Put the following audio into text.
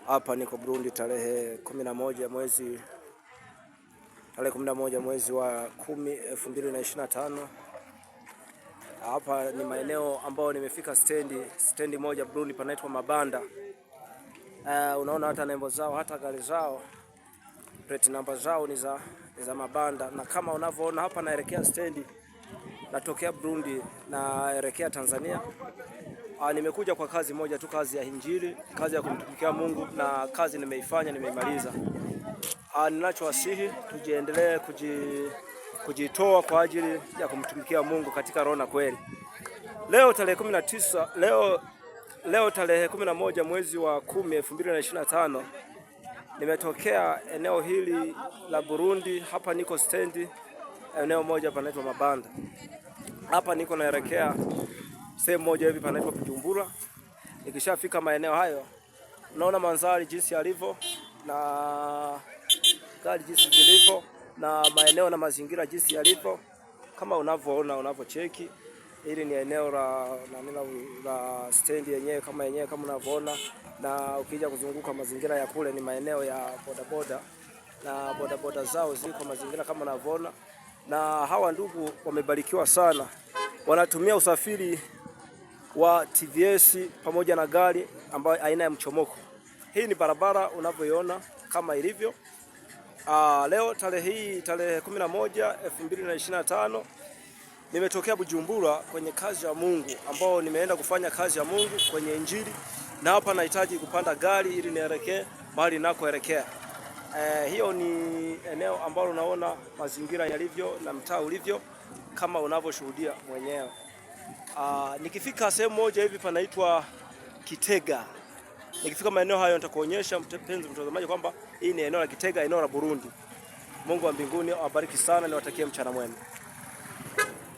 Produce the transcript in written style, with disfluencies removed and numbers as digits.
Hapa niko Burundi tarehe 11 mwezi wa 10 2025. Hapa ni maeneo ambayo nimefika stendi moja Burundi panaitwa Mabanda. Unaona hata nembo zao, hata gari zao, plate number zao ni za Mabanda, na kama unavyoona hapa naelekea stendi, natokea Burundi naelekea Tanzania. Nimekuja kwa kazi moja tu, kazi ya Injili, kazi ya kumtumikia Mungu, na kazi nimeifanya, nimeimaliza. Ninachowasihi tujiendelee kujitoa kwa ajili ya kumtumikia Mungu katika roho na kweli. Leo tarehe 19, leo tarehe 11 mwezi wa 10 2025, nimetokea eneo hili la Burundi. Hapa niko stendi, eneo moja panaitwa Mabanda. Hapa niko naelekea sehemu moja hivi panaitwa Bujumbura. Nikishafika maeneo hayo, unaona mandhari jinsi yalivyo na gari jinsi zilivyo na maeneo na mazingira jinsi yalivyo, kama unavyoona, unavyocheki. Hili ni eneo la stendi yenyewe kama unavyoona, na ukija kuzunguka mazingira ya kule ni maeneo ya bodaboda, na bodaboda zao ziko mazingira kama unavyoona. Na hawa ndugu wamebarikiwa sana, wanatumia usafiri wa TVS pamoja na gari ambayo aina ya mchomoko. Hii ni barabara unavyoiona kama ilivyo. Leo tarehe 11 2025, nimetokea Bujumbura kwenye kazi ya Mungu, ambao nimeenda kufanya kazi ya Mungu kwenye Injili, na hapa nahitaji kupanda gari ili nielekee mahali ninakoelekea. Hiyo ni eneo ambalo unaona mazingira yalivyo na mtaa ulivyo kama unavyoshuhudia mwenyewe. Nikifika sehemu moja hivi panaitwa Kitega. Nikifika maeneo hayo nitakuonyesha mpenzi mtazamaji kwamba hii ni eneo la Kitega, eneo la Burundi. Mungu wa mbinguni awabariki sana, niwatakie mchana mwema.